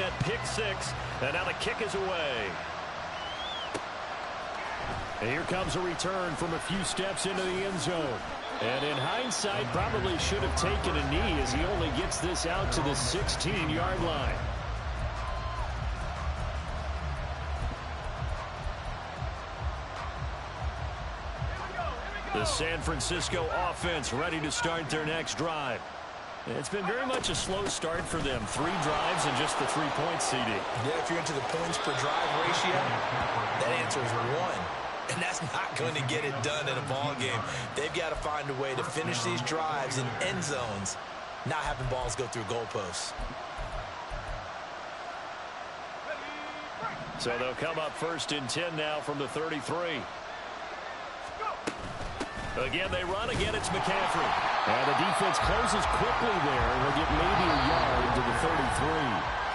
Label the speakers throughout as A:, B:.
A: that pick six, and now the kick is away. And here comes a return from a few steps into the end zone. And in hindsight, probably should have taken a knee as he only gets this out to the 16-yard line. The San Francisco offense ready to start their next drive. It's been very much a slow start for them. 3 drives and just the 3 points, CD.
B: Yeah, if you're into the points per drive ratio, that answer is 1. And that's not going to get it done in a ball game. They've got to find a way to finish these drives in end zones, not having balls go through goalposts.
A: So they'll come up 1st and 10 now from the 33. Again, they run. Again, it's McCaffrey. And the defense closes quickly there. He'll get maybe a yard to the 33.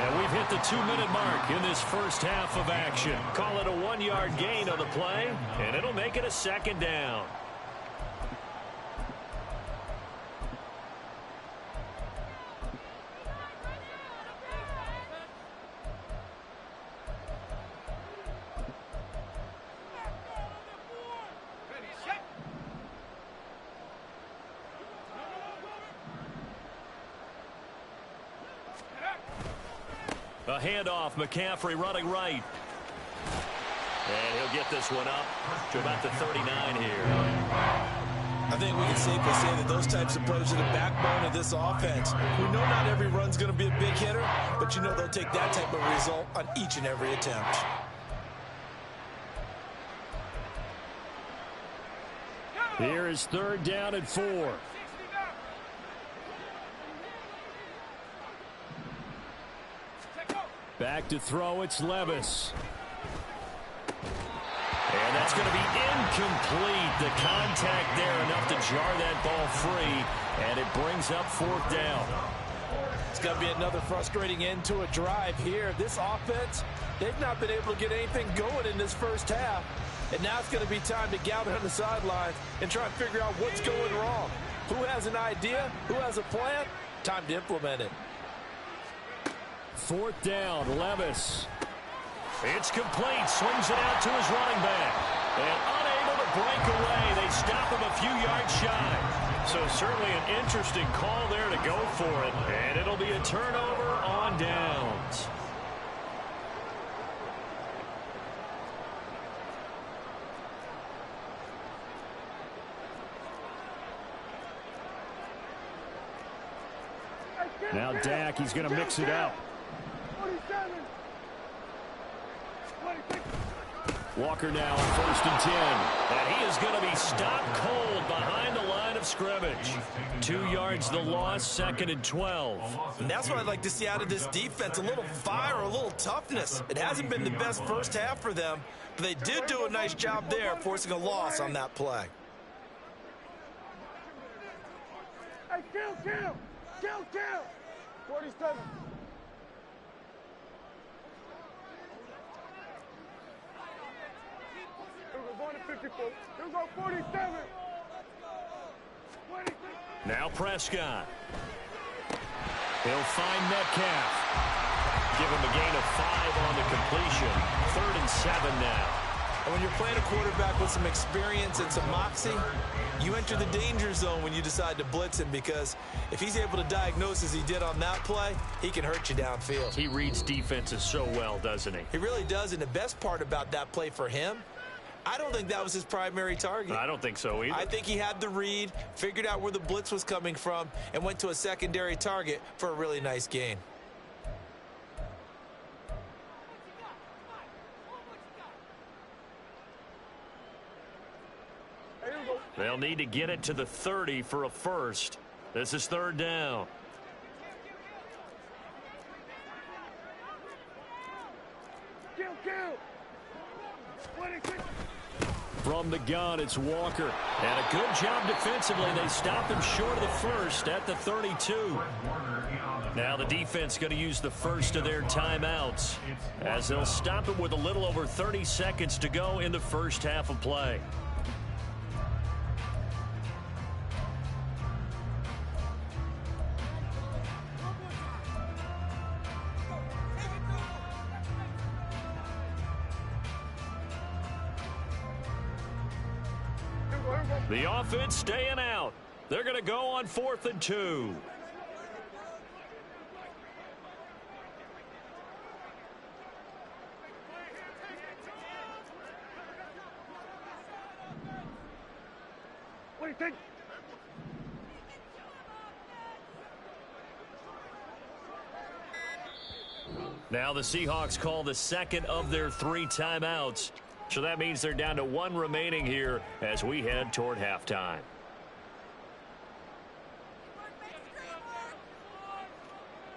A: And we've hit the 2-minute mark in this first half of action. Call it a 1-yard gain on the play, and it'll make it a 2nd down. A handoff, McCaffrey running right. And he'll get this one up to about the 39 here.
B: I think we can safely say that those types of plays are the backbone of this offense. We know not every run's going to be a big hitter, but you know they'll take that type of result on each and every attempt.
A: Here is 3rd down and 4. Back to throw, it's Levis. And that's going to be incomplete. The contact there enough to jar that ball free, and it brings up 4th down.
B: It's going to be another frustrating end to a drive here. This offense, they've not been able to get anything going in this first half. And now it's going to be time to gather on the sidelines and try and figure out what's going wrong. Who has an idea? Who has a plan? Time to implement it.
A: 4th down, Levis. It's complete. Swings it out to his running back. And unable to break away. They stop him a few yards shy. So certainly an interesting call there to go for it. And it'll be a turnover on downs. Now Dak, he's going to mix it up. Walker now on 1st and 10. And he is going to be stopped cold behind the line of scrimmage. 2 yards the loss, 2nd and 12.
B: And that's what I'd like to see out of this defense. A little fire, a little toughness. It hasn't been the best first half for them, but they did do a nice job there, forcing a loss on that play.
C: Hey, kill! 47. Going to 54. Here we go, 47.
A: Now Prescott. He'll find Metcalf. Give him a gain of 5 on the completion. 3rd and 7 now.
B: And when you're playing a quarterback with some experience and some moxie, you enter the danger zone when you decide to blitz him, because if he's able to diagnose as he did on that play, he can hurt you downfield.
A: He reads defenses so well, doesn't he?
B: He really does, and the best part about that play for him, I don't think that was his primary target.
A: I don't think so either.
B: I think he had the read, figured out where the blitz was coming from, and went to a secondary target for a really nice gain.
A: They'll need to get it to the 30 for a first. This is 3rd down. From the gun, it's Walker. And a good job defensively. They stopped him short of the first at the 32. Now the defense going to use the first of their timeouts, as they'll stop him with a little over 30 seconds to go in the first half of play. The offense staying out. They're going to go on 4th and 2.
C: What do you think?
A: Now the Seahawks call the second of their 3 timeouts. So that means they're down to 1 remaining here as we head toward halftime.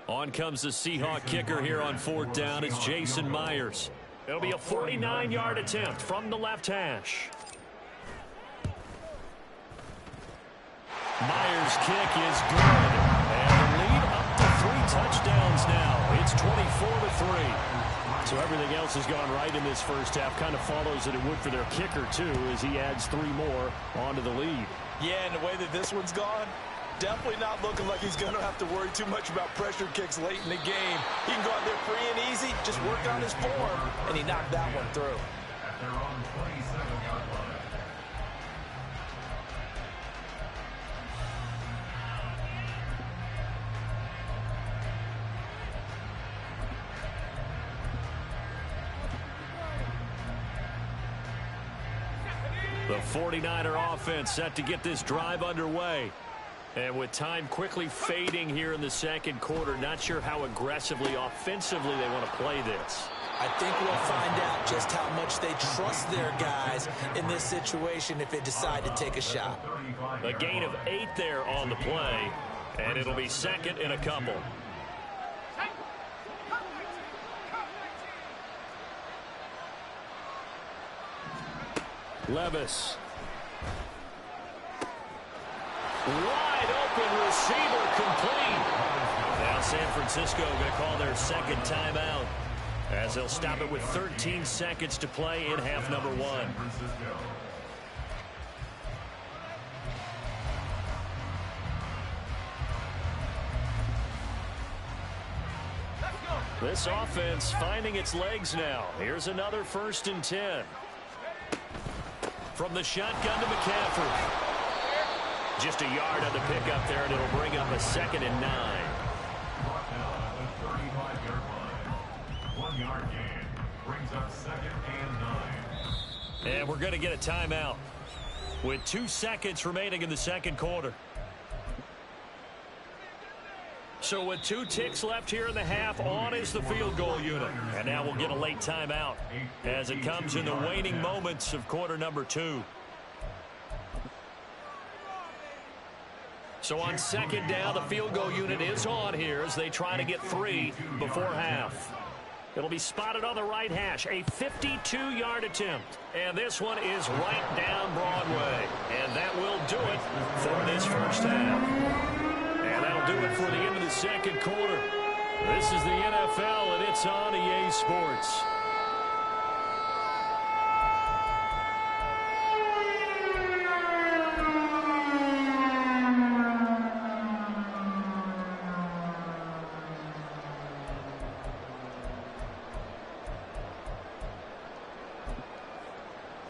A: On comes the Seahawk kicker here on 4th down. It's Jason Myers. It'll be a 49-yard attempt from the left hash. Myers' kick is good. And the lead up to 3 touchdowns now. It's 24-3. So everything else has gone right in this first half. Kind of follows that it would for their kicker, too, as he adds 3 more onto the lead.
B: Yeah, and the way that this one's gone, definitely not looking like he's going to have to worry too much about pressure kicks late in the game. He can go out there free and easy, just work on his form, and he knocked that one through.
D: At their own 27-yard line.
A: The 49er offense set to get this drive underway. And with time quickly fading here in the second quarter, not sure how aggressively, offensively they want to play this.
B: I think we'll find out just how much they trust their guys in this situation if they decide to take a shot.
A: A gain of 8 there on the play, and it'll be second and a couple. Levis. Wide open receiver complete. Now San Francisco going to call their second timeout as they'll stop it with 13 seconds to play in half number 1. This offense finding its legs now. Here's another 1st and 10. From the shotgun to McCaffrey. Just a yard on the pickup there, and it'll bring up a 2nd and 9.
D: Brought down at the 35-yard line. 1-yard gain brings up 2nd and 9.
A: And we're going to get a timeout with 2 seconds remaining in the second quarter. So with 2 ticks left here in the half, on is the field goal unit. And now we'll get a late timeout as it comes in the waning moments of quarter number 2. So on 2nd down, the field goal unit is on here as they try to get 3 before half. It'll be spotted on the right hash, a 52-yard attempt. And this one is right down Broadway. And that will do it for this first half. And that'll do it for the end of the second quarter. This is the NFL, and it's on EA Sports.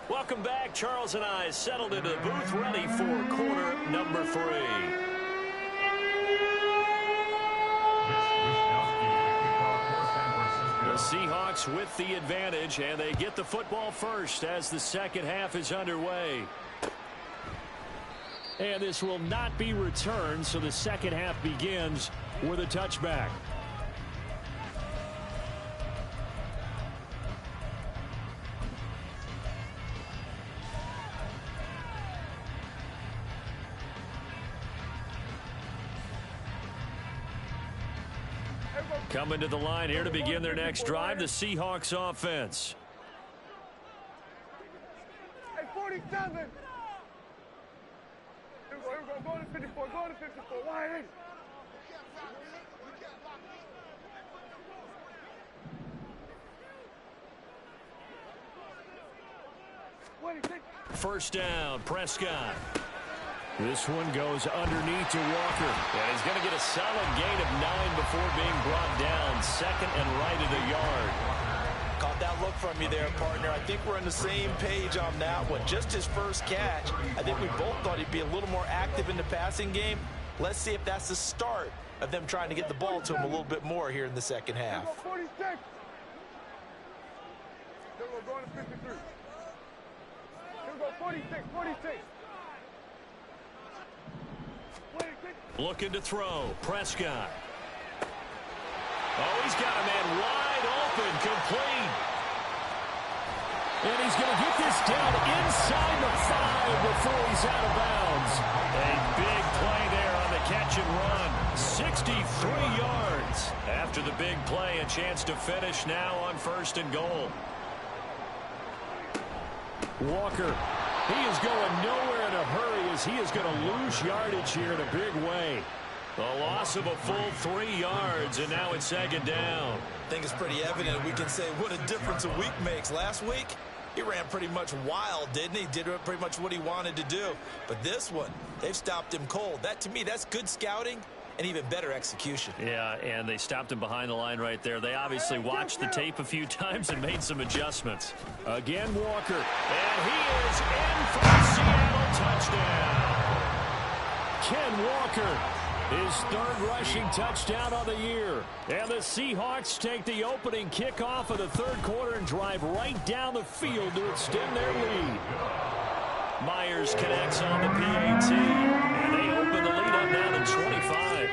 A: Welcome back. Charles and I settled into the booth, ready for quarter number 3. The Seahawks with the advantage, and they get the football first as the second half is underway. And this will not be returned, so the second half begins with a touchback. Coming to the line here to begin their next drive, the Seahawks offense.
C: Hey, 47. Here we go. Go to 54. Go to 54. Wide in. What do you think?
A: First down, Prescott. This one goes underneath to Walker. And he's going to get a solid gain of 9 before being brought down. 2nd and right at the yard.
B: Caught that look from you there, partner. I think we're on the same page on that one. Just his first catch. I think we both thought he'd be a little more active in the passing game. Let's see if that's the start of them trying to get the ball to him a little bit more here in the second half.
C: 46. Here we go, going to 53. Here we go, 46, 46.
A: Looking to throw. Prescott. Oh, he's got a man wide open, complete. And he's going to get this down inside the 5 before he's out of bounds. A big play there on the catch and run. 63 yards. After the big play, a chance to finish now on 1st and goal. Walker. He is going nowhere in a hurry as he is going to lose yardage here in a big way. The loss of a full 3 yards, and now it's 2nd down.
B: I think it's pretty evident. We can say what a difference a week makes. Last week, he ran pretty much wild, didn't he? Did pretty much what he wanted to do. But this one, they've stopped him cold. That, to me, that's good scouting and even better execution.
A: Yeah, and they stopped him behind the line right there. They obviously watched the tape a few times and made some adjustments. Again, Walker. And he is in for the Seattle touchdown. Ken Walker, his 3rd rushing touchdown of the year. And the Seahawks take the opening kickoff of the 3rd quarter and drive right down the field to extend their lead. Myers connects on the PAT, and they open the lead up now to 25.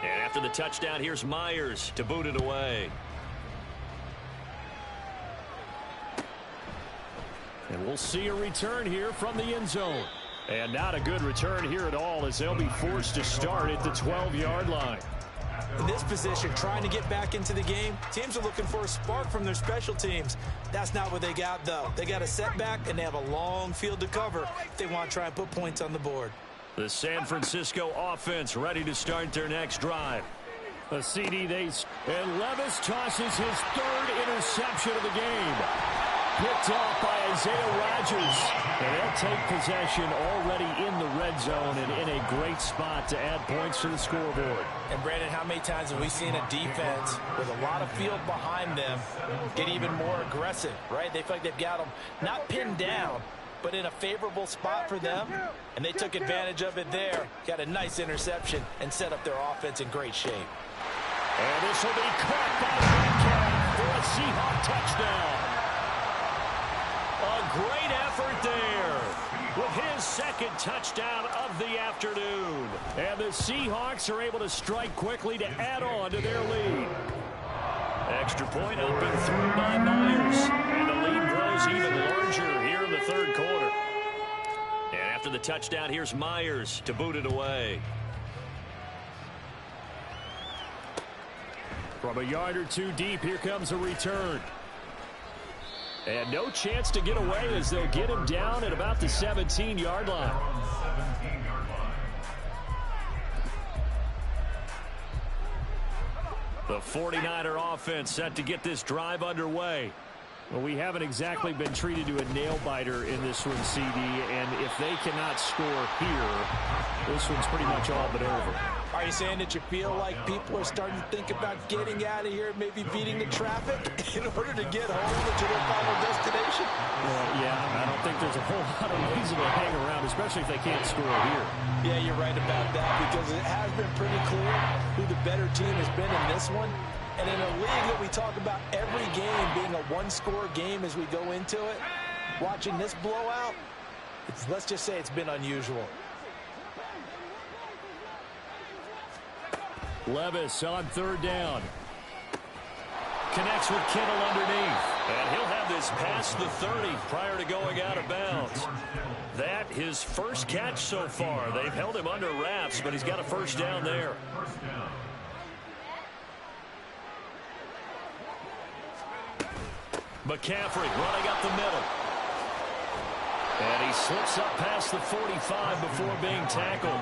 A: And after the touchdown, here's Myers to boot it away. And we'll see a return here from the end zone. And not a good return here at all as they'll be forced to start at the 12-yard line.
B: In this position, trying to get back into the game, teams are looking for a spark from their special teams. That's not what they got, though. They got a setback, and they have a long field to cover if they want to try and put points on the board.
A: The San Francisco offense ready to start their next drive. A CD and Levis tosses his 3rd interception of the game. Picked off by Isaiah Rodgers. And they'll take possession already in the red zone and in a great spot to add points to the scoreboard.
B: And, Brandon, how many times have we seen a defense with a lot of field behind them get even more aggressive, right? They feel like they've got them not pinned down, but in a favorable spot for them, and they took advantage of it there. Got a nice interception and set up their offense in great shape.
A: And this will be caught by Metcalf for a Seahawk touchdown. A great effort there with his 2nd touchdown of the afternoon. And the Seahawks are able to strike quickly to add on to their lead. Extra point up and through by Myers. And the lead grows even larger here in the 3rd quarter. And after the touchdown, here's Myers to boot it away. From a yard or 2 deep, here comes a return. And no chance to get away as they'll get him down at about the 17-yard line. The 49er offense set to get this drive underway. Well, we haven't exactly been treated to a nail-biter in this one, CD, and if they cannot score here, this one's pretty much all but over.
B: Are you saying that you feel like people are starting to think about getting out of here, maybe beating the traffic in order to get home to their final destination?
A: Well, yeah, I don't think there's a whole lot of reason to hang around, especially if they can't score here.
B: Yeah, you're right about that, because it has been pretty clear who the better team has been in this one. And in a league that we talk about every game being a one-score game as we go into it, watching this blowout, let's just say it's been unusual.
A: Levis on 3rd down. Connects with Kittle underneath. And he'll have this past the 30 prior to going out of bounds. That his first catch so far. They've held him under wraps, but he's got a 1st down there. McCaffrey running up the middle. And he slips up past the 45 before being tackled.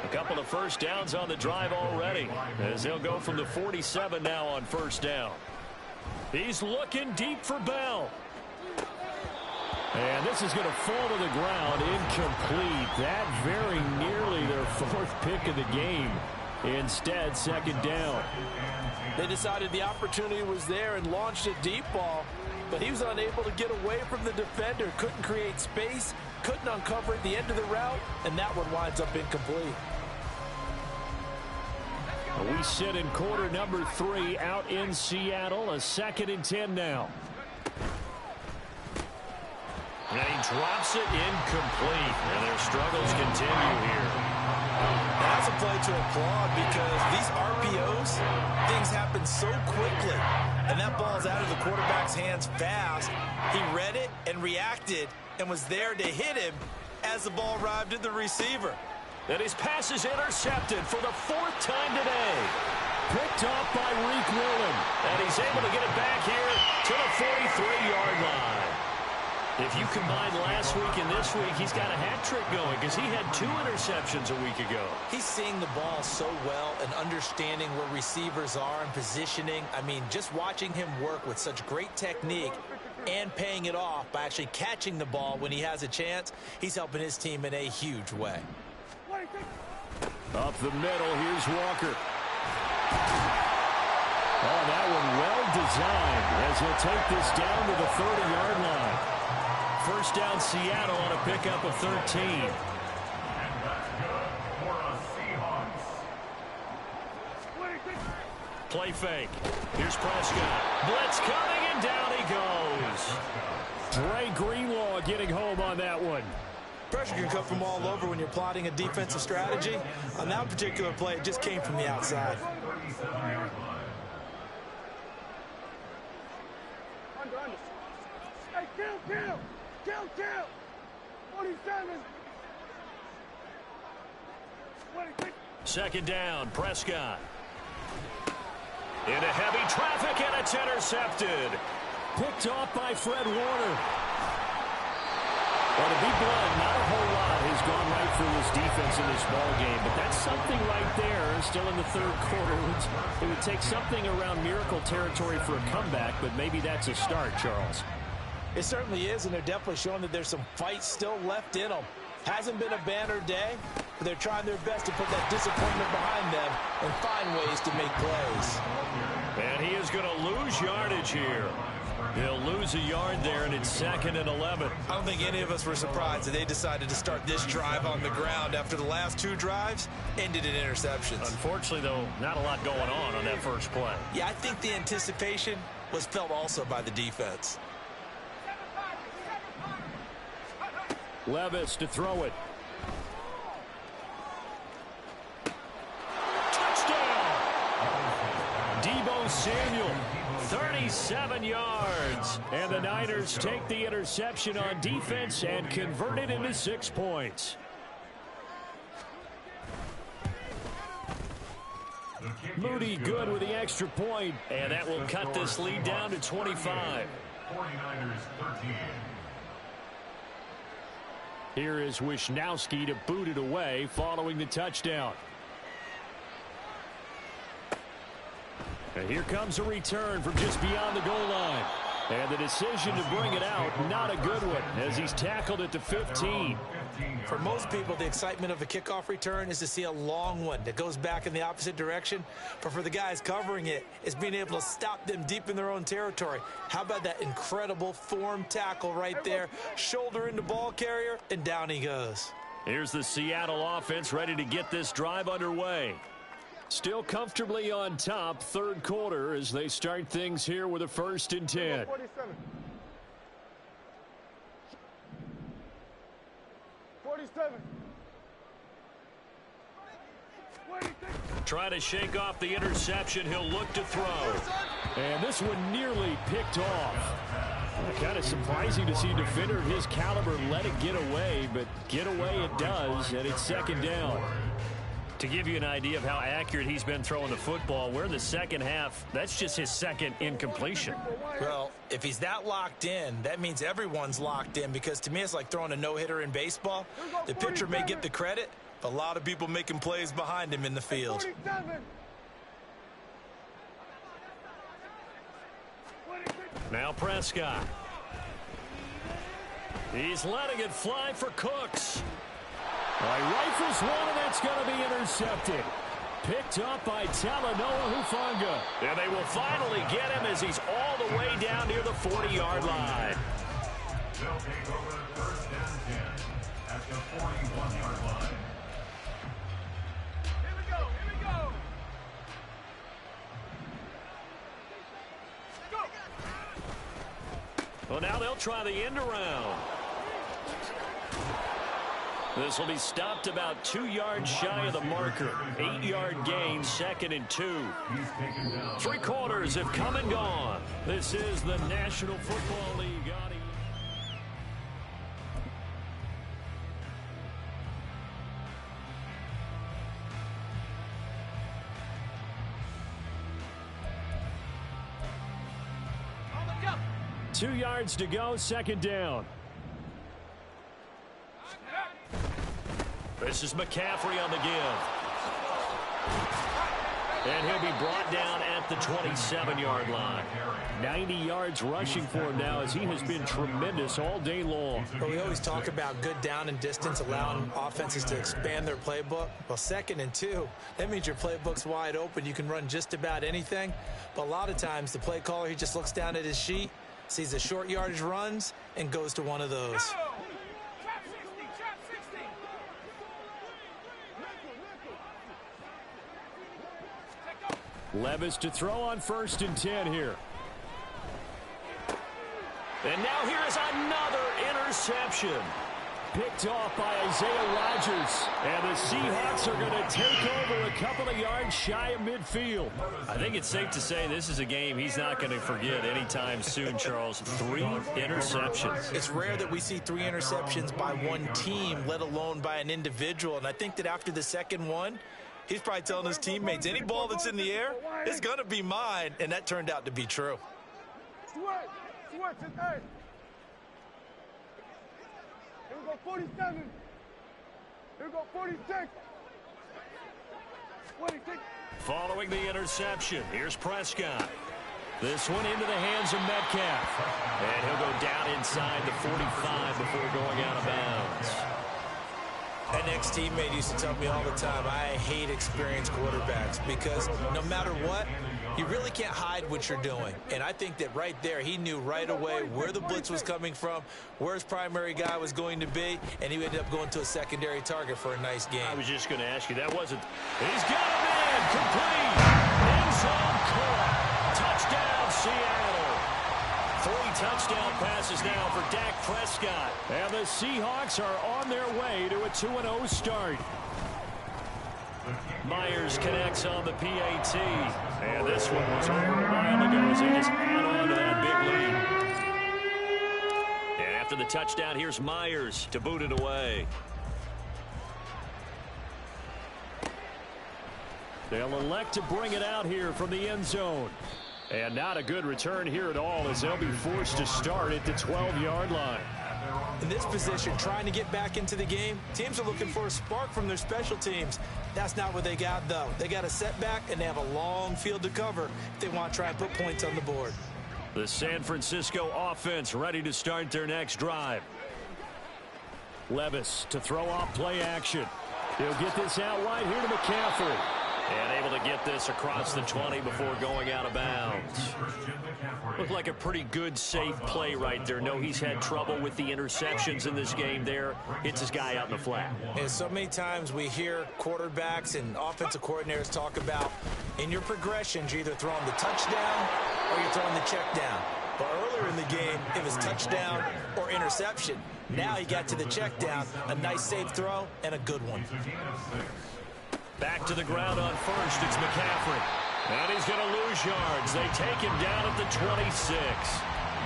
A: A couple of 1st downs on the drive already as they'll go from the 47 now on 1st down. He's looking deep for Bell. And this is going to fall to the ground incomplete. That very nearly their 4th pick of the game. Instead, second down.
B: They decided the opportunity was there and launched a deep ball, but he was unable to get away from the defender, couldn't create space, couldn't uncover at the end of the route, and that one winds up incomplete.
A: We sit in quarter number 3 out in Seattle, a 2nd and 10 now. And he drops it incomplete, and their struggles continue here.
B: That's a play to applaud because these RPOs, things happen so quickly, and that ball's out of the quarterback's hands fast. He read it and reacted and was there to hit him as the ball arrived at the receiver.
A: And his pass is intercepted for the 4th time today. Picked off by Reek Willen, and he's able to get it back here to the 43-yard line. If you combine last week and this week, he's got a hat trick going because he had 2 interceptions a week ago.
B: He's seeing the ball so well and understanding where receivers are and positioning. I mean, just watching him work with such great technique and paying it off by actually catching the ball when he has a chance, he's helping his team in a huge way.
A: Up the middle, here's Walker. Oh, that one well designed as he'll take this down to the 30-yard line. First down, Seattle on a pickup of 13.
D: And that's good for a Seahawks.
A: Play fake. Here's Prescott. Blitz coming, and down he goes. Dre Greenlaw getting home on that one.
B: Pressure can come from all over when you're plotting a defensive strategy. On that particular play, it just came from the outside.
D: 37-yard line.
C: Under. Hey, kill. 47. 26.
A: Second down, Prescott. Into heavy traffic, and it's intercepted. Picked off by Fred Warner. Well, to be blunt, not a whole lot has gone right for this defense in this ball game, but that's something right there. Still in the 3rd quarter. It would take something around miracle territory for a comeback, but maybe that's a start, Charles.
B: It certainly is, and they're definitely showing that there's some fight still left in them. Hasn't been a banner day, but they're trying their best to put that disappointment behind them and find ways to make plays.
A: And he is going to lose yardage here. He'll lose a yard there, and it's 2nd and 11.
B: I don't think any of us were surprised that they decided to start this drive on the ground after the last 2 drives ended in interceptions.
A: Unfortunately, though, not a lot going on that first play.
B: Yeah, I think the anticipation was felt also by the defense.
A: Levis to throw it. Touchdown! Deebo Samuel, 37 yards. And the Niners take the interception on defense and convert it into 6 points. Moody good with the extra point, and that will cut this lead down to 25.
D: 49ers 13.
A: Here is Wisnowski to boot it away following the touchdown. And here comes a return from just beyond the goal line. And the decision to bring it out, not a good one, as he's tackled it to 15.
B: For most people, the excitement of a kickoff return is to see a long one that goes back in the opposite direction. But for the guys covering it, it's being able to stop them deep in their own territory. How about that incredible form tackle right there? Shoulder into ball carrier, and down he goes.
A: Here's the Seattle offense ready to get this drive underway. Still comfortably on top, 3rd quarter, as they start things here with a 1st and 10.
C: 47. 47.
A: Trying to shake off the interception. He'll look to throw. And this one nearly picked off. Kind of surprising to see a defender of his caliber let it get away, but get away it does, and it's 2nd down. To give you an idea of how accurate he's been throwing the football, we're in the second half. That's just his 2nd incompletion.
B: Well, if he's that locked in, that means everyone's locked in, because to me it's like throwing a no-hitter in baseball. The pitcher may get the credit, but a lot of people making plays behind him in the field.
C: 47.
A: Now Prescott. He's letting it fly for Cooks. He rifles one, and that's going to be intercepted. picked up by Talanoa Hufanga. And they will finally get him as he's all the way down near the 40-yard line.
D: They'll take over first and 10 at the 41-yard line.
C: Here we go. Here we go. Go.
A: Well, now they'll try the end around. This will be stopped about 2 yards shy of the marker. 8-yard gain, 2nd and 2. 3 quarters have come and gone. This is the National Football League.
C: Go.
A: 2 yards to go, 2nd down. This is McCaffrey on the give. And he'll be brought down at the 27-yard line. 90 yards rushing for him now as he has been tremendous all day long.
B: Well, we always talk about good down and distance, allowing offenses to expand their playbook. Well, 2nd and 2, that means your playbook's wide open. You can run just about anything. But a lot of times the play caller, he just looks down at his sheet, sees the short yardage runs, and goes to one of those.
C: Trap 60. Trap 60.
A: Levis to throw on 1st and 10 here. And now here is another interception. Picked off by Isaiah Rodgers. And the Seahawks are going to take over a couple of yards shy of midfield. I think it's safe to say this is a game he's not going to forget anytime soon, Charles. 3 interceptions.
B: It's rare that we see 3 interceptions by one team, let alone by an individual. And I think that after the second one, he's probably telling his teammates, any ball that's in the air, it's going to be mine. And that turned out to be true.
C: Switch. Switch. Hey. Here we go. 47. Here we go. 46. 26.
A: Following the interception, here's Prescott. This one into the hands of Metcalf. And he'll go down inside the 45 before going out of bounds.
B: An ex-teammate used to tell me all the time, I hate experienced quarterbacks because no matter what, you really can't hide what you're doing. And I think that right there, he knew right away where the blitz was coming from, where his primary guy was going to be, and he ended up going to a secondary target for a nice game.
A: I was just going to ask you, that wasn't... He's got him in, complete. End zone caught. Touchdown, Seattle. 3 touchdown passes now for Dak Prescott. And the Seahawks are on their way to a 2-0 start. Myers connects on the PAT. And this one was over a while ago as they just add on to that big lead. And after the touchdown, here's Myers to boot it away. They'll elect to bring it out here from the end zone. And not a good return here at all as they'll be forced to start at the 12-yard line.
B: In this position, trying to get back into the game, teams are looking for a spark from their special teams. That's not what they got, though. They got a setback, and they have a long field to cover if they want to try and put points on the board.
A: The San Francisco offense ready to start their next drive. Levis to throw off play action. He'll get this out wide here to McCaffrey. And able to get this across the 20 before going out of bounds. Looked like a pretty good, safe play right there. No, he's had trouble with the interceptions in this game there. Hits his guy out in the flat.
B: And so many times we hear quarterbacks and offensive coordinators talk about in your progressions, you're either throwing the touchdown or you're throwing the check down. But earlier in the game, it was touchdown or interception. Now he got to the check down, a nice safe throw, and a good one.
A: Back to the ground on first, it's McCaffrey. And he's going to lose yards. They take him down at the 26.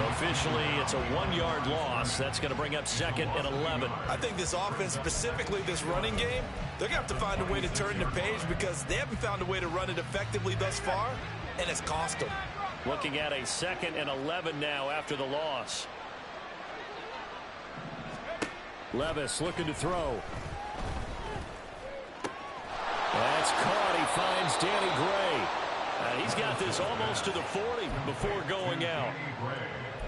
A: Officially, it's a 1-yard loss. That's going to bring up 2nd and 11.
B: I think this offense, specifically this running game, they're going to have to find a way to turn the page because they haven't found a way to run it effectively thus far, and it's cost them.
A: Looking at a 2nd and 11 now after the loss. Levis looking to throw. That's caught. He finds Danny Gray. He's got this almost to the 40 before going out.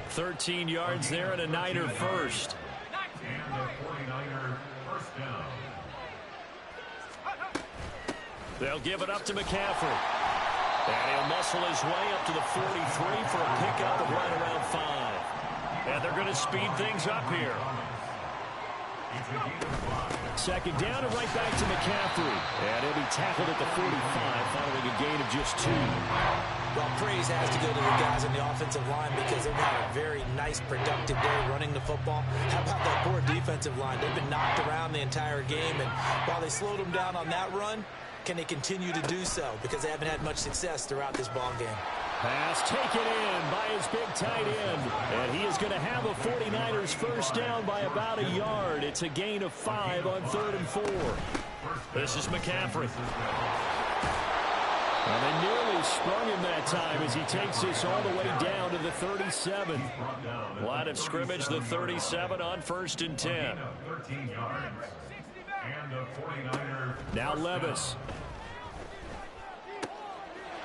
A: 13 yards there and a Niner first.
D: And a 49er first down.
A: They'll give it up to McCaffrey. And he'll muscle his way up to the 43 for a pickup of right around 5. And they're going to speed things up here. Second down and right back to McCaffrey. And he'll be tackled at the 45 following a gain of just 2.
B: Well, praise has to go to the guys on the offensive line because they've had a very nice, productive day running the football. How about that poor defensive line? They've been knocked around the entire game, and while they slowed them down on that run, can they continue to do so? Because they haven't had much success throughout this ball game.
A: Pass taken in by his big tight end. And he is going to have a 49ers first down by about a yard. It's a gain of 5 on 3rd and 4. This is McCaffrey. And they nearly sprung him that time as he takes this all the way down to the 37. Line of scrimmage, the 37 on 1st and 10. Now Levis.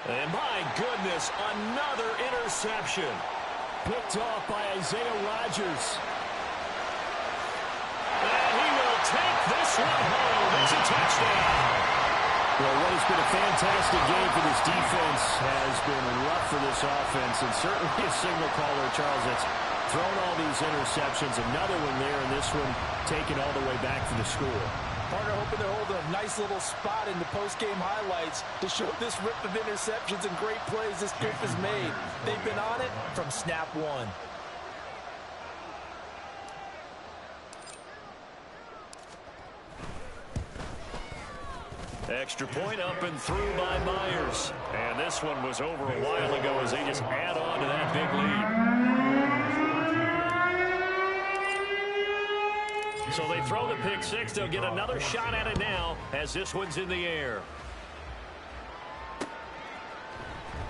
A: And my goodness, another interception. Picked off by Isaiah Rodgers. And he will take this one home. It's a touchdown. Well, what has been a fantastic game for this defense has been rough for this offense, and certainly a signal caller, Charles, that's thrown all these interceptions. Another one there, and this one taken all the way back for the score.
B: Partner hoping they're holding a nice little spot in the post-game highlights to show this rip of interceptions and great plays this group has made. They've been on it from snap 1.
A: Extra point up and through by Myers. And this one was over a while ago as they just add on to that big lead. So they throw the pick 6. They'll get another shot at it now as this one's in the air.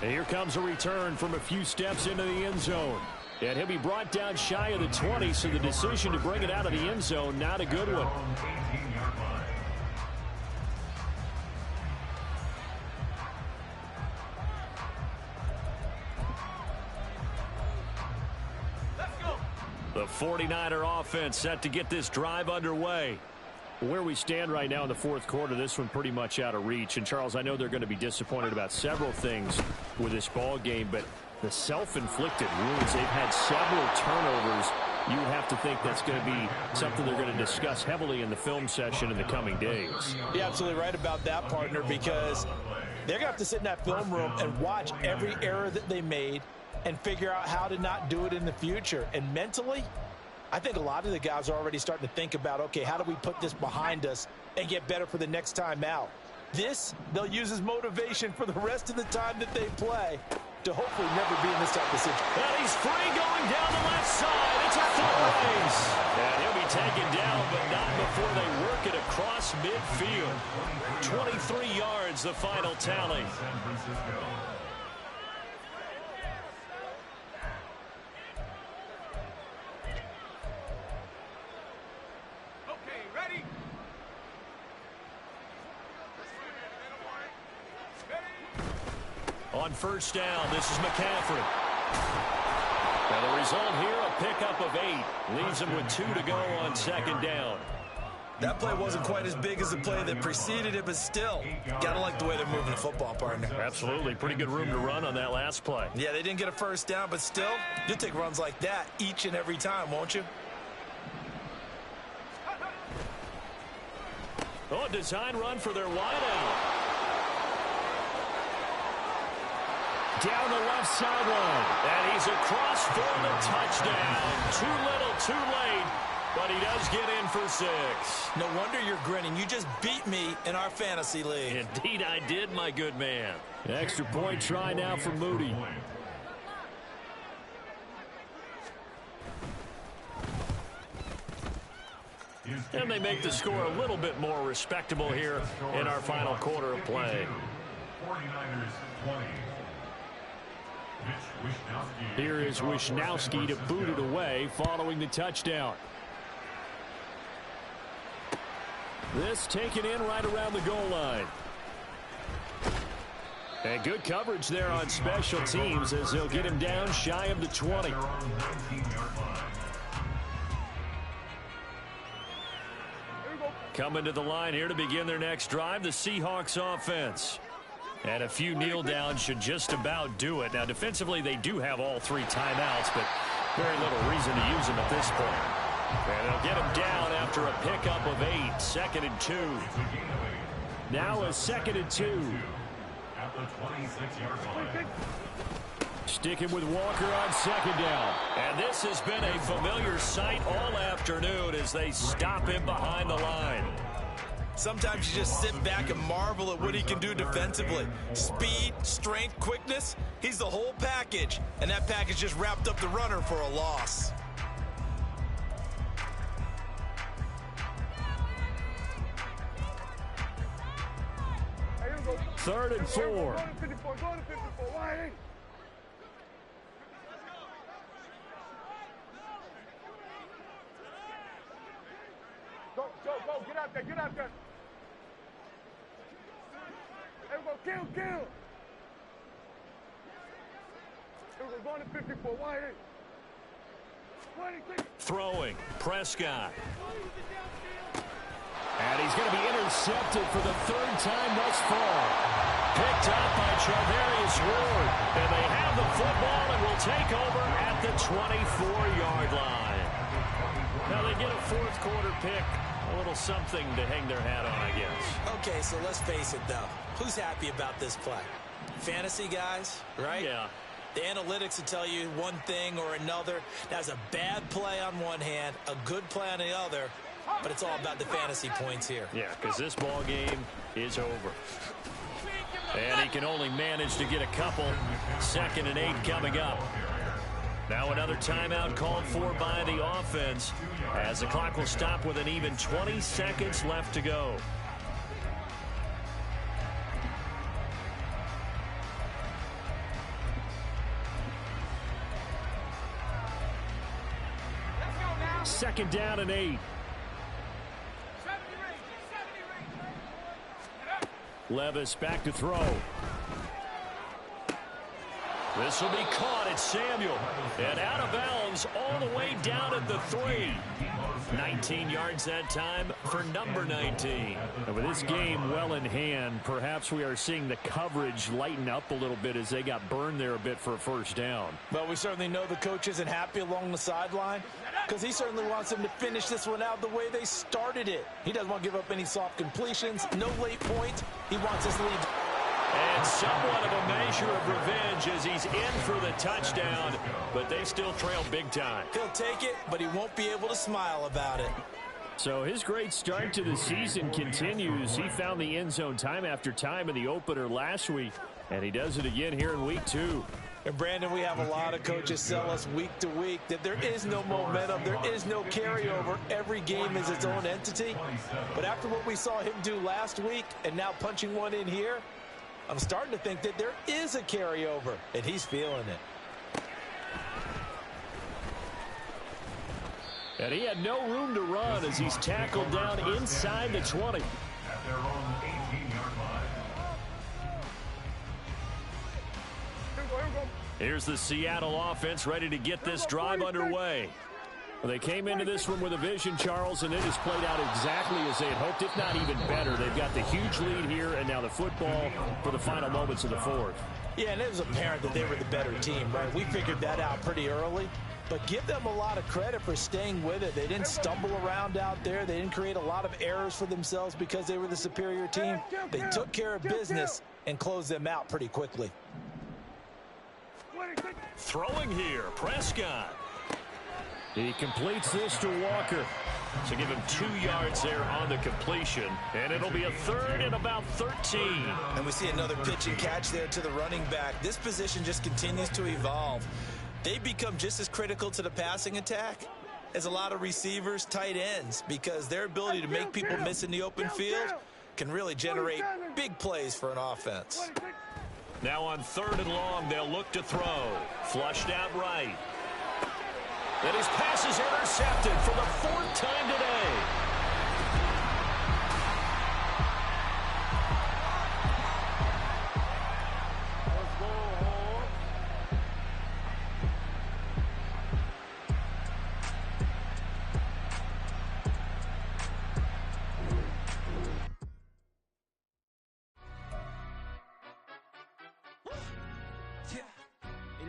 A: And here comes a return from a few steps into the end zone. And he'll be brought down shy of the 20, so the decision to bring it out of the end zone, not a good one. The 49er offense set to get this drive underway. Where we stand right now in the 4th quarter, this one pretty much out of reach. And, Charles, I know they're going to be disappointed about several things with this ball game, but the self-inflicted wounds, they've had several turnovers. You would have to think that's going to be something they're going to discuss heavily in the film session in the coming days.
B: You're absolutely right about that, partner, because they're going to have to sit in that film room and watch every error that they made and figure out how to not do it in the future. And mentally, I think a lot of the guys are already starting to think about, okay, how do we put this behind us and get better for the next time out? This, they'll use as motivation for the rest of the time that they play to hopefully never be in this type of situation.
A: And he's free going down the left side. It's a foot race. And he'll be taken down, but not before they work it across midfield. 23 yards, the final tally. On first down, this is McCaffrey. And the result here, a pickup of 8. Leaves him with 2 to go on 2nd down.
B: That play wasn't quite as big as the play that preceded it, but still, gotta like the way they're moving the football, partner.
A: Absolutely. Pretty good room to run on that last play.
B: Yeah, they didn't get a first down, but still, you'll take runs like that each and every time, won't you?
A: Oh, a design run for their wideout. Down the left sideline. And he's across for the touchdown. Too little, too late. But he does get in for 6.
B: No wonder you're grinning. You just beat me in our fantasy league.
A: Indeed I did, my good man. Extra point try now for Moody. And they make the score a little bit more respectable here in our final quarter of play.
D: 49ers 20.
A: Here is Wisnowski to boot it away following the touchdown. This taken in right around the goal line. And good coverage there on special teams as they'll get him down shy of the 20. Coming to the line here to begin their next drive, the Seahawks offense. And a few kneel downs should just about do it. Now, defensively, they do have all 3 timeouts, but very little reason to use them at this point. And they'll get him down after a pickup of 8, 2nd and 2. Now a 2nd and 2.
D: At the 26-yard line.
A: Sticking with Walker on 2nd down. And this has been a familiar sight all afternoon as they stop him behind the line.
B: Sometimes you just sit back and marvel at what he can do defensively. Speed, strength, quickness, he's the whole package. And that package just wrapped up the runner for a loss.
C: Hey, here we go.
A: 3rd and 4.
C: Go to 54. Go to 54. Why ain't? Go. Get out there. Get out there. Here we go. Kill. Here we go. Going to 54. Why ain't? 26.
A: Throwing. Prescott. And he's going to be intercepted for the 3rd time thus far. Picked up by Charvarius Ward. And they have the football and will take over at the 24-yard line. Now they get a 4th quarter pick. A little something to hang their hat on, I guess.
B: Okay, so let's face it, though. Who's happy about this play? Fantasy guys, right?
A: Yeah.
B: The analytics will tell you one thing or another. That's a bad play on one hand, a good play on the other, but it's all about the fantasy points here.
A: Yeah, because this ball game is over. And he can only manage to get a couple. 2nd and 8 coming up. Now another timeout called for by the offense as the clock will stop with an even 20 seconds left to go. Second down and 8. Levis back to throw. This will be caught at Samuel. And out of bounds all the way down at the 3. 19 yards that time for number 19. And with this game well in hand, perhaps we are seeing the coverage lighten up a little bit as they got burned there a bit for a 1st down.
B: Well, we certainly know the coach isn't happy along the sideline because he certainly wants them to finish this one out the way they started it. He doesn't want to give up any soft completions, no late points. He wants his lead.
A: And somewhat of a measure of revenge as he's in for the touchdown, but they still trail big time.
B: He'll take it, but he won't be able to smile about it.
A: So his great start to the season continues. He found the end zone time after time in the opener last week, and he does it again here in week 2.
B: And Brandon, we have a lot of coaches tell us week to week that there is no momentum, there is no carryover. Every game is its own entity. But after what we saw him do last week and now punching one in here, I'm starting to think that there is a carryover, and he's feeling it.
A: And he had no room to run as he's tackled down inside the 20.
D: At their own 18-yard line.
C: Here we go.
A: Here's the Seattle offense ready to get this drive underway. Well, they came into this one with a vision, Charles, and it has played out exactly as they had hoped, if not even better. They've got the huge lead here, and now the football for the final moments of the 4th.
B: Yeah, and it was apparent that they were the better team, right? We figured that out pretty early. But give them a lot of credit for staying with it. They didn't stumble around out there. They didn't create a lot of errors for themselves because they were the superior team. They took care of business and closed them out pretty quickly.
A: Throwing here, Prescott. He completes this to Walker. So give him 2 yards there on the completion. And it'll be a 3rd and about 13.
B: And we see another pitch and catch there to the running back. This position just continues to evolve. They become just as critical to the passing attack as a lot of receivers, tight ends, because their ability to make people miss in the open field can really generate big plays for an offense.
A: Now on 3rd and long, they'll look to throw. Flushed out right. And his pass is intercepted for the 4th time today.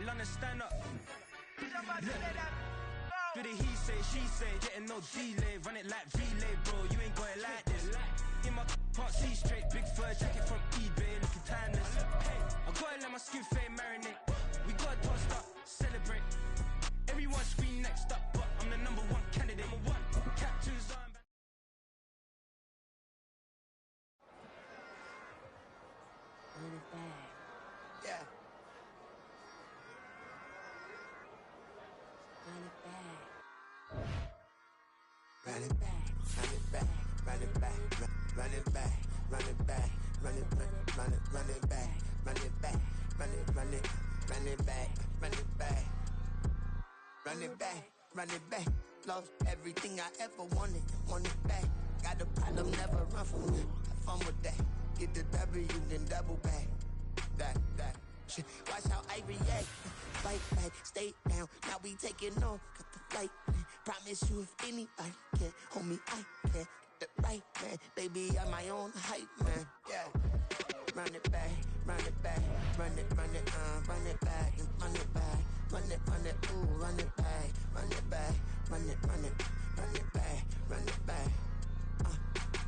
E: London, stand up. Do the he say, she say, getting no delay. Run it like relay, bro, you ain't got it like this. In my can't see straight, big fur jacket from eBay, looking timeless. Hey, I gotta let my skin fade marinate. We gotta toast up, celebrate. Everyone scream next up, but I'm the number one candidate. Number one, captain's arm.
F: Run it back.
G: Yeah.
F: Run it back.
G: Run it back. Run it back. Run it back. Run it back. Run it back. Run it back. Run it. Run it back. Run it back. Run it. Run it. Run it back. Run it back. Run it back. Run it back. Lost everything I ever wanted. Want it back. Got a problem, never run from it. Have fun with that. Get the W, then double back. That. Shit. Watch how I react. Fight back, stay down. Now we taking off. Got the flight plan. Promise you if anybody can, homie, I can. Get the right man. Baby, I'm my own hype man. Yeah. Run it back, run it back. Run it, run it, run it back. And run it back. Run it, ooh, run it back. Run it back, run it, run it. Run it back, run it back.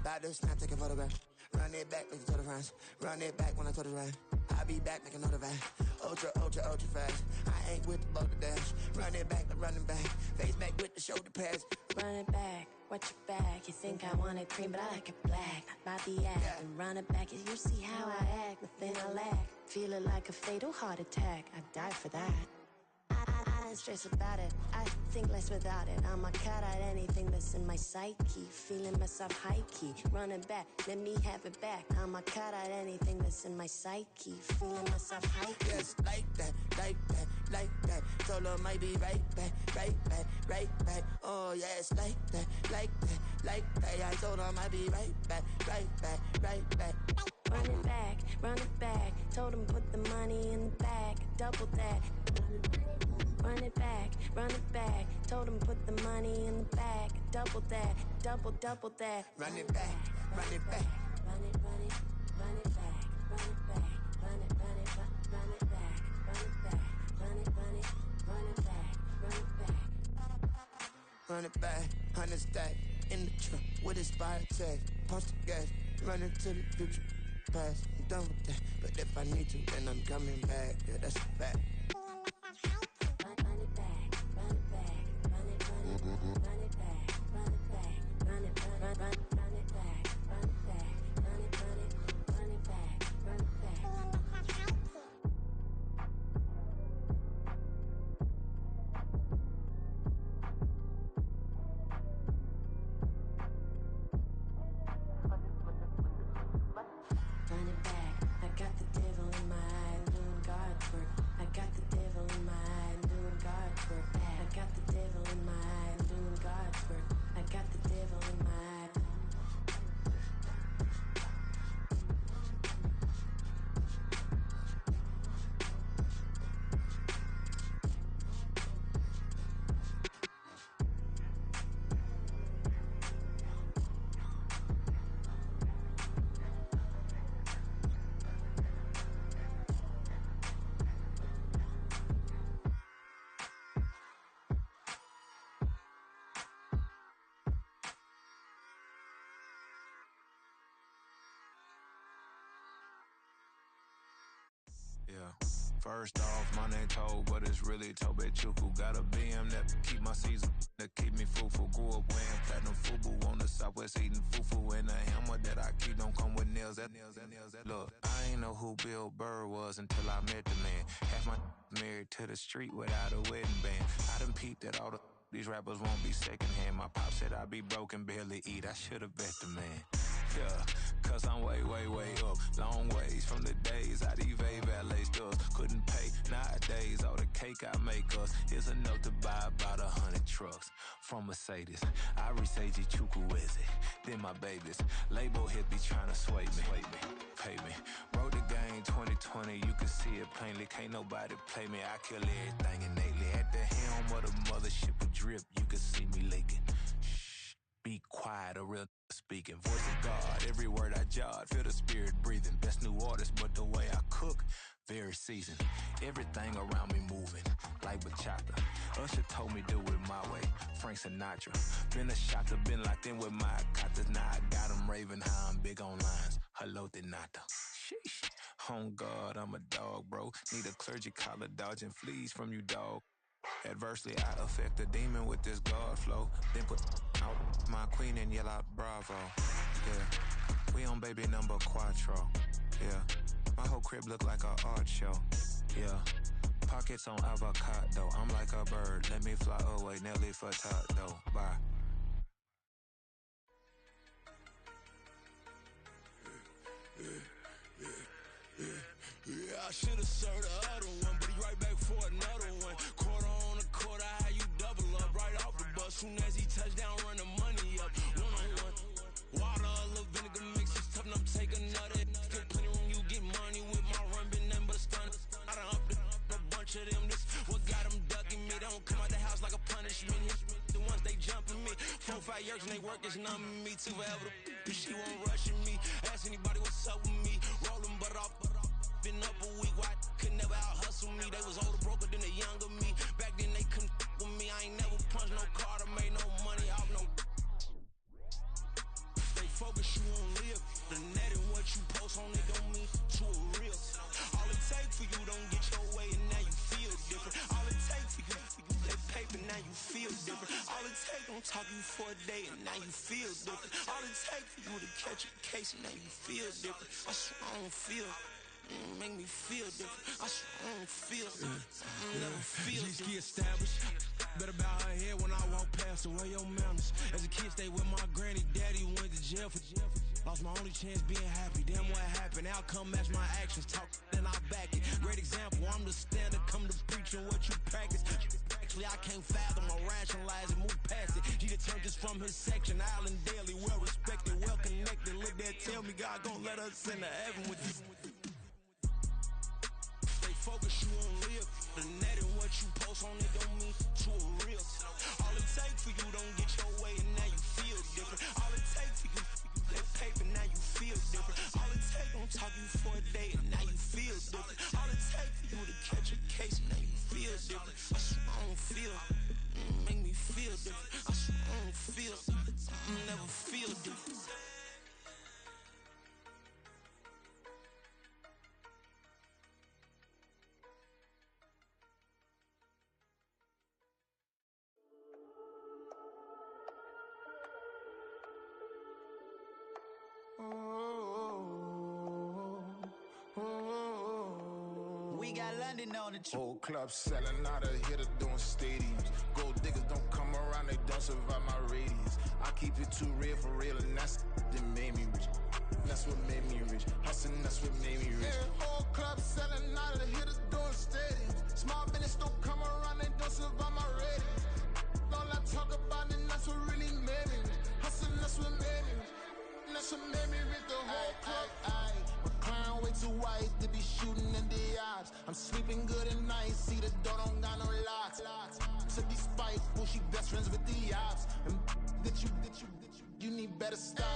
G: About to snap, take a photograph. Run it back, make it to the friends. Run it back when I told it right. I'll be back, make another back. Ultra, ultra, ultra fast. I ain't with the boat to dash. Run it back, running back. Face back with the shoulder pads.
F: Run it back, watch your back. You think I want it cream, but I like it black. Not Bobby act.
G: Yeah.
F: And run it back, you see how I act. Nothing I lack. Feel it like a fatal heart attack. I'd die for that. I don't stress about it. I think less without it. I'ma cut out anything that's in my psyche. Feeling myself high key. Running back, let me have it back. I'ma cut out anything that's in my psyche. Feeling myself high key.
G: Yes, like that, like that, like that. Told her might be right back, right back, right back. Oh yes, like that, like that, like that. I told her might be right back, right back, right back.
F: Run it back, run it back. Told him put the money in the bag. Double that. Run it back, run it back. Told him put the money in the bag. Double that, double that.
G: Run it back, run it back.
F: Run it, run it, run it back. Run it back, run it, run it, run it back. Run it back, run it, run it, run it back. Run it back.
G: Run it back, 100 stack. In the truck with expired tag. Punch the gas, run into the future. Past, I'm done with that. But if I need to, then I'm coming back. Yeah, that's a fact.
F: Run it back, run it back, run it, run it, run it back, run it back, run it, run it back, run it back, run it, run it, run it back, run it back. Run it back, I got the devil in my eye, doing guard work. I got the devil in my eye, doing guard work. I got the devil in my eye, doing guard work. I got the devil in my eye.
H: Yeah. First off, my name Toad, but it's really Tobe Chuku. Got a BM that keep my season, that keep me fruitful. Grew up wearing platinum FUBU on the Southwest eating fufu. And the hammer that I keep don't come with nails. Look, I ain't know who Bill Burr was until I met the man. Half my married to the street without a wedding band. I done peeped that all these rappers won't be secondhand. My pop said I'd be broke and barely eat. I should've bet the man. Yeah, cause I'm way, way, way up. Long ways from the days I evade valet stores. Couldn't pay nowadays. All the cake I make us is enough to buy about 100 trucks from Mercedes. I resage Chukwueze, then my babies. Label hit be trying to sway me, pay me. Wrote the game 2020, you can see it plainly. Can't nobody play me. I kill everything innately. At the helm of the mothership with drip, you can see me leaking. Shh, be quiet, a real speaking. Voice of God, every word I jot. Feel the spirit breathing. Best new artist, but the way I cook, very seasoned. Everything around me moving, like bachata. Usher told me do it my way, Frank Sinatra. Been a shotter, been locked in with my cotters. Now I got them raving how I'm big on lines. Hello, de nata. Sheesh. On God, I'm a dog, bro. Need a clergy collar, dodging fleas from you, dog. Adversely, I affect the demon with this God flow. Then put out my queen and yell out bravo. Yeah, we on baby number quattro. Yeah, my whole crib look like a art show. Yeah, pockets on avocado. I'm like a bird, let me fly away. Nelly Furtado, bye.
E: Yeah, I should've served the other one, but he right back for another one. Quarter on a quarter, how you double up right off the bus. Soon as he touch down, run the money up. One-on-one. Water, a little vinegar mix, it's tough enough, take another. Get plenty room, you get money with my run, been nothing but a stun. I done up a bunch of them, this what got them ducking me. They don't come out the house like a punishment. The ones they jumping me. 4-5 years and they work is numbing me. Too forever, she won't rushing me. Ask anybody what's up with me. Rolling butt off. Been up a week, why could never out hustle me? They was older, broker than the younger me. Back then they couldn't with me. I ain't never punched no card or made no money off no. Stay focused, you won't live. The net and what you post on it don't mean to a real. All it take for you don't get your way and now you feel different. All it take for you that paper, now you feel different. All it take don't talk you for a day and now you feel different. All it take for you to catch a case and now you feel different. I swear I don't feel. Make me feel different. I swear I don't feel. Never feel. G-ski established. Better bow her head when I walk past her. Where your manners? As a kid, stayed with my granny. Daddy went to jail for. Lost my only chance being happy. Damn, what happened? Outcome match my actions. Talk, then I back it. Great example. I'm the standard. Come to preaching what you practice. Actually, I can't fathom or rationalize it. Move past it. He determined just from his section. Island Daily, well respected, well connected. Look there, tell me God gon' let us into heaven with this. Focus, you won't live. The net and what you post on it don't mean to a real. All it take for you don't get your way and now you feel different. All it take for you that paper, now you feel different. All it take don't talk you for a day and now you feel different. All it take for you to catch a case and now you feel different. I swear I don't feel. Make me feel different. I swear I don't feel. Never feel different.
I: We got London on the trip.
J: Whole club selling out of hitter doing stadiums. Gold diggers don't come around, they don't survive my radius. I keep it too real for real, and that's that made me rich. That's what made me rich. Hustling, that's what made me rich. Yeah, whole club selling out of hitters doing stadiums. Small business don't come around, they don't survive my radius. All I talk about, and that's what really made me rich. Hustling, that's what made me rich. That's what made me rich. The whole club. McLaren way too wide to be shooting in the odds. I'm sleeping good at night, see the door don't got no locks. To be spiteful, she best friends with the ops. And that you need better stop.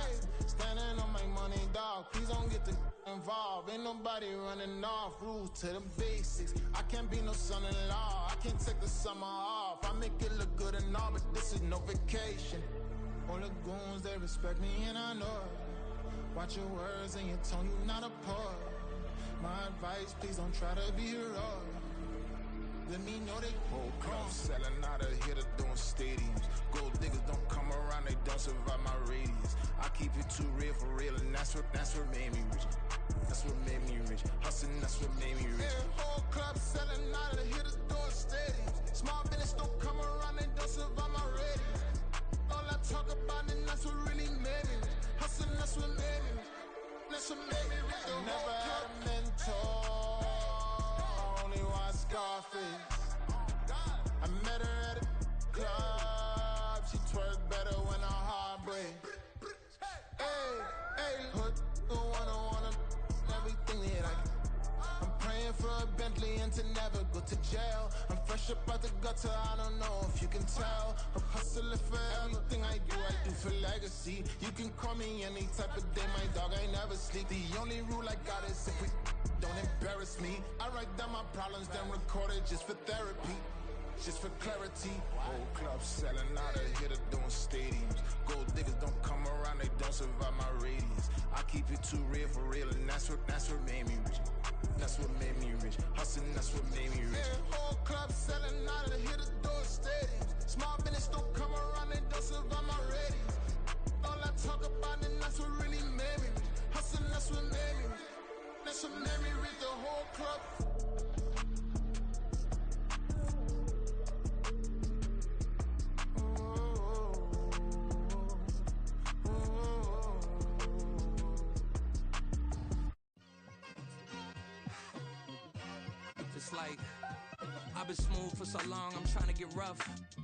J: Standing on my money, dog. Please don't get involved. Ain't nobody running off. Rules to the basics. I can't be no son-in-law. I can't take the summer off. I make it look good and all, but this is no vacation. All the goons, they respect me and I know it. Watch your words and your tone, you not a poet. My advice, please don't try to be heroic. Let me know they whole club selling out of hitter doing stadiums. Gold diggers don't come around, they don't survive my radius. I keep it too real for real, and that's what made me rich. That's what made me rich. Hustling, that's what made me rich. Yeah, whole club selling out of hitters doing stadiums. Small business don't come around, they don't survive my radius. All I talk about, and that's what really made me rich. Hustling, that's what made me rich. That's what made me rich. I never had a mentor. Only watch Scarface. I met her at a club. She twerk better when her heart breaks. Hey, hood, wanna everything that I can. I'm praying for a Bentley and to never go to jail. I'm fresh up out the gutter, I don't know if you can tell. I'm hustling for everything I do for legacy. You can call me any type of day, my dog, I never sleep. The only rule I got is if we don't embarrass me. I write down my problems, then record it just for therapy. Just for clarity, whole club selling out of hitter doing stadiums. Gold diggers don't come around, they don't survive my radius. I keep it too real for real, and that's what made me rich. That's what made me rich. Hustling, that's what made me rich. Yeah, whole club selling out of hitter doing stadiums. Small business don't come around, they don't survive my radius. All I talk about, and that's what really made me rich. Hustling, that's what made me rich. That's what made me rich. The whole club.
E: It's like I've been smooth for so long, I'm trying to get rough.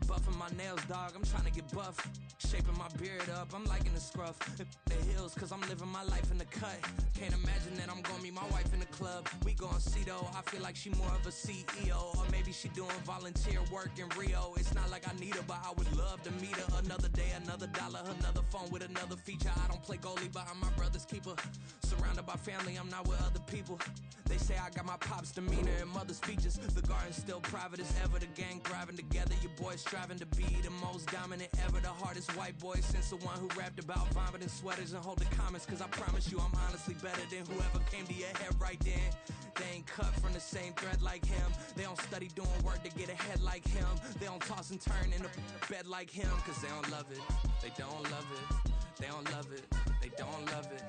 E: Buffing my nails, dog, I'm trying to get buff. Shaping my beard up, I'm liking the scruff. The hills, cause I'm living my life in the cut. Can't imagine that I'm gonna meet my wife in the club. We gon' see though, I feel like she more of a CEO. Or maybe she doing volunteer work in Rio. It's not like I need her, but I would love to meet her. Another day, another dollar, another phone with another feature. I don't play goalie, but I'm my brother's keeper. Surrounded by family, I'm not with other people. They say I got my pop's demeanor and mother's features. The garden's still private as ever. The gang thriving together. Your boys striving to be the most dominant ever. The hardest white boy since the one who rapped about vomiting sweaters and hold the comments. Cause I promise you I'm honestly better than whoever came to your head right then. They ain't cut from the same thread like him. They don't study doing work to get ahead like him. They don't toss and turn in the bed like him. Cause they don't love it. They don't love it. They don't love it. They don't love it.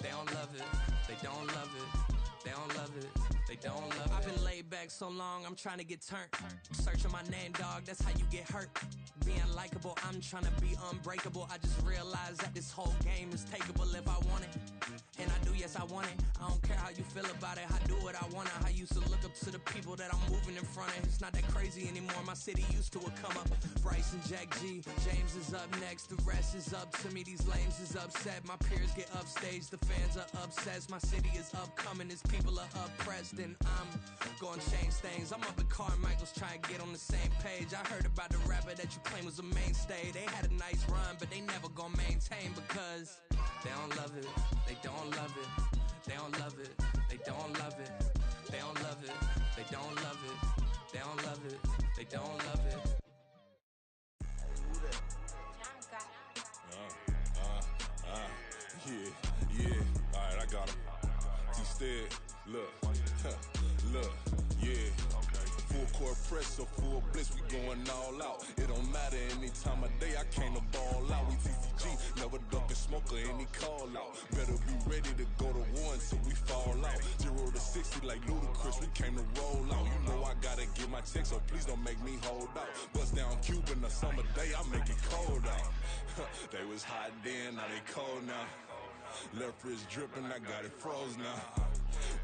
E: They don't love it. They don't love it. They don't love it, they don't love it. I've been laid back so long, I'm trying to get turned. Searching my name, dog, that's how you get hurt. Being likable, I'm trying to be unbreakable. I just realized that this whole game is takeable if I want it. And I do, yes, I want it. I don't care how you feel about it, I do what I want. I used to look up to the people that I'm moving in front of. It's not that crazy anymore, my city used to come up. Bryce and Jack G, James is up next. The rest is up to me, these lames is upset. My peers get upstage, the fans are obsessed. My city is upcoming, its people are oppressed. And I'm gonna change things. I'm up at Carmichael's trying to get on the same page. I heard about the rapper that you claim was a mainstay. They had a nice run, but they never gonna maintain because they don't love it, they don't love it, they don't love it, they don't love it, they don't love it, they don't love it, they don't love it, they don't love it.
K: Yeah, alright, I got him. T-Stead, look, look, yeah. Full court press, so full blitz, we going all out. It don't matter any time of day, I came to ball out. We TCG, never duck a smoker, any call out. Better be ready to go to war until we fall out. 0 to 60 like Ludacris, we came to roll out. You know I gotta get my check, so please don't make me hold out. Bust down Cuban a summer day, I make it cold out. They was hot then, now they cold now. Left wrist dripping, I got it froze now.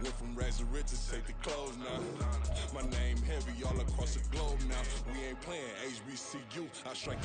K: Went from rags to riches, take the clothes now. My name heavy all across the globe now. We ain't playing HBCU, I strike up